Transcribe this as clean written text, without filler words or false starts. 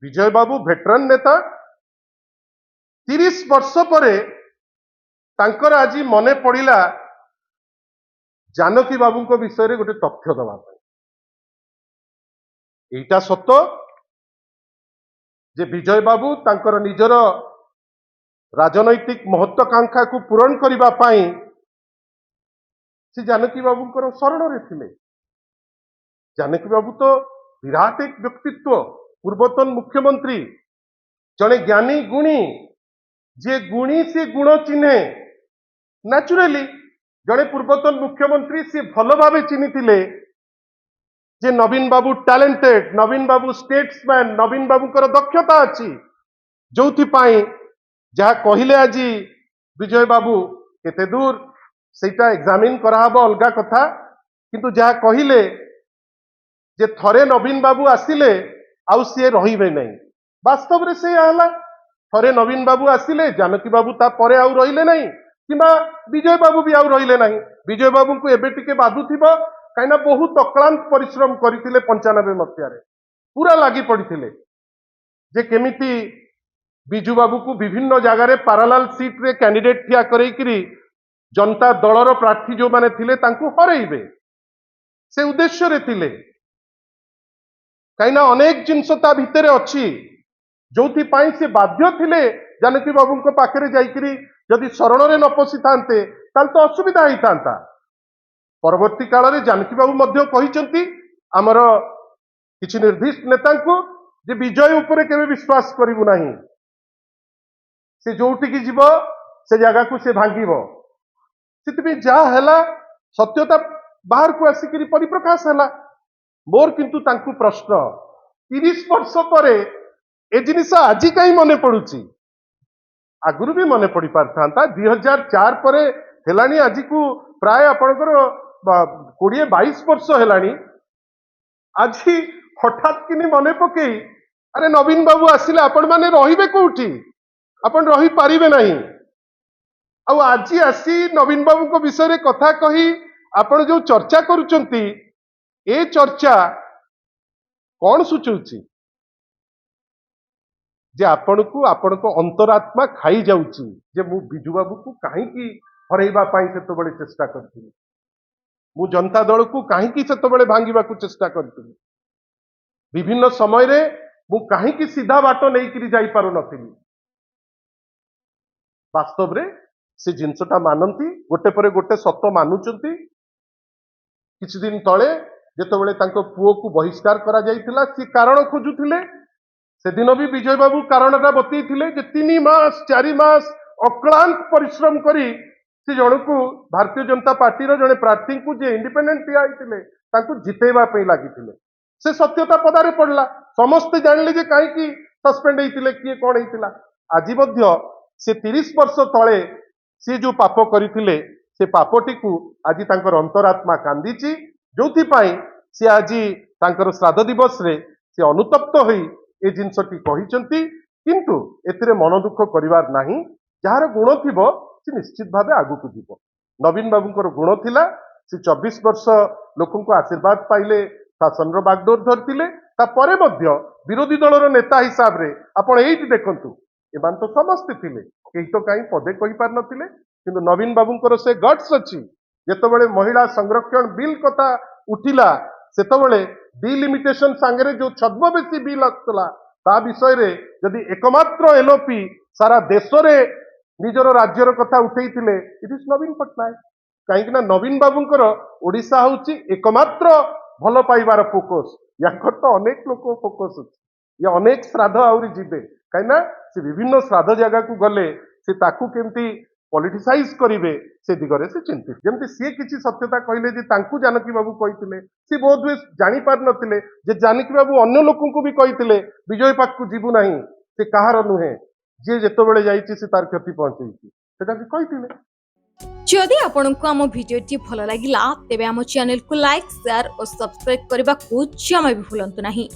विजय बाबू भेटरान नेता 30 वर्ष पर तांकर आज मने पड़िला जानकी बाबू को विषय रे गोटे तथ्य दबा एटा सत जे विजय बाबू तांकर निजर राजनैतिक महत्वाकांक्षा को पूरण करबा पाई से जानकी बाबू शरण रे थिले। जानकी बाबू तो विराट एक व्यक्तित्व, पूर्वतन मुख्यमंत्री, जड़े ज्ञानी गुणी, जे गुणी से गुण चिन्हे। नेचुराली जड़े पूर्वतन मुख्यमंत्री से भल भाव चिन्ही थिले जे नवीन बाबू टैलेंटेड, नवीन बाबू स्टेट्समैन, नवीन बाबू को दक्षता अच्छी, जो जहाँ कहले आज विजय बाबू केते दूर सेटा एग्जामिन कराहब अलगा कथा, किंतु जहाँ कहले जे थरे नवीन बाबू आसिले आउ सी रहिबे नहीं, वास्तव में से हला। थरे नवीन बाबू आसिले जानकी बाबू ता परे आउ रहिले नहीं, किंबा विजय बाबू भी आउ रहिले नहीं। विजय बाबू को एबे टिके बाधुथिबो कहीं बहुत अक्लांत परिश्रम करथिले 95 मसीह पूरा लगी पड़िथिले जे केमिति विजू बाबू को विभिन्न जगार पैरेलल सीट रे कैंडिडेट ठिया करैकरी जनता दलर प्रार्थी जो माने थिले तांकू हरैबे से उद्देश्य रे थिले। कहीं अनेक जिनस ता भितरे अच्छी जोथि पाई से बाध्य थिले जानकी बाबू को पाखरे जाइकरी जदि शरण रे न पसी थांते ताल तो असुविधा ही थांता। परवर्ती काल रे जानकी बाबू मध्य कहिसंती हमर किछि निर्दिष्ट नेता को जे विजय उपरे केबे विश्वास करिवु नाही, से जोठी की जीव से जगह को से भांगिबो। सितबे जा हला सत्यता बाहर को आसिकरी परिप्रकाश हला। मोर किंतु तांकु प्रश्न 30 वर्ष पर ए जिनिस आज कहीं मने पड़ुची, आगुरु भी मने पड़ी पारथांता। 2004 पर हेलानी आज को प्राय आपणकर 20-22 वर्ष हेलानी। आज हठात किनी मने पकई अरे नवीन बाबू आसिले आपण माने रहिबे कोठी, आपण रही पारिबे नहीं। आ आज आसी नवीन बाबू को विषय रे कथा कही आपण जो चर्चा करूचंती ए चर्चा कौन सूचुची जे आपण को अंतरात्मा खाई जाउची जे मु बिजू बाबू को काहे की हरैबा पाई सेतो बळे चेष्टा करथिली, मु जनता दल को काहे की सेतो बळे भांगीबा को चेष्टा करथिली। विभिन्न समय रे मु काहे की सीधा बाटो नै करी जाई पारो नथिली। वास्तव रे से जिनसटा मानंती गोटे परे गोटे सत्य मानुचंती। किछि दिन तळे जेतबेले तांको पुओ को बहिष्कार करा जाइथिला सी कारण खोजुथिले, से दिन भी विजय बाबू कारणटा बतैथिले जे 3 मास 4 मास अक्लांत परिश्रम करी से जण को भारतीय जनता पार्टी रो जणे प्रार्थी को जे इंडिपेंडेंट ठिया आइथिले तांको जितेबा पे लागिथिले। से सत्यता पदारे पड़ला, समस्त जानले जे काहे की सस्पेंड हेतिले किए कोन हेतिला। आज मध्य से 30 वर्ष तळे से जो पाप करिथिले से पापटी को आज तांकर अंतरात्मा कांदीची, जोथि पाई से आज तांकर श्राद्ध दिवस रे से अनुतप्त होई ए जिनसटी कहिसंती। किंतु एथिरे मन दुख करिवार नाही, जहार गुण थिबो से निश्चित भावे आगु को जीवो। नवीन बाबूंकर गुण थिला, से 24 वर्ष लोकन को आशीर्वाद पाइले, शासन रो बागडोर धरतिले, ता परे मध्य विरोधी दलर नेता हिसाब रे आपण एइट देखंतु एमान तो समस्त थिले, केही तो काई पदे कहि पार नथिले। किंतु नवीन बाबूंकर से गट्स अछि जेतबेले महिला संरक्षण बिल कथा उठिला सेतबेले डिलिमिटेशन सांगरे जो छद्मवेशी बिल आसला ता विषय रे जदि एकमात्र एलओपी सारा देश रे निजर राज्यर कथा उठैथिले इट इज नवीन पटनायक। कहीं ना नवीन बाबूंकर ओडिशा होची एकमात्र भल पाइबार फोकस, याकर तो अनेक लोक फोकस अछि, या अनेक श्राद्ध आउरी जिबे कहीं से विभिन्न श्राद्ध जगह को गले से ताकू केमती पॉलिटिसाइज करिवे से दिगरे से चिंतित। जेमती सी किसी सत्यता कहले जे तांकू जानकी बाबू कहिथिले, सी बहुत हुए जानी पार नथिले जे जानकी बाबू अन्य लोकन को भी कहिथिले विजय पाक को जीवु नाही, से कहार नुहे, जे जेतबेले जाईची से तार क्षति पहुंचैची सेटा कि कहिथिले। जदि आपंक आम भिडी भल लगा तेब आम चैनल को लाइक शेयर और सब्सक्राइब करने को जमा भी भूलु नहीं।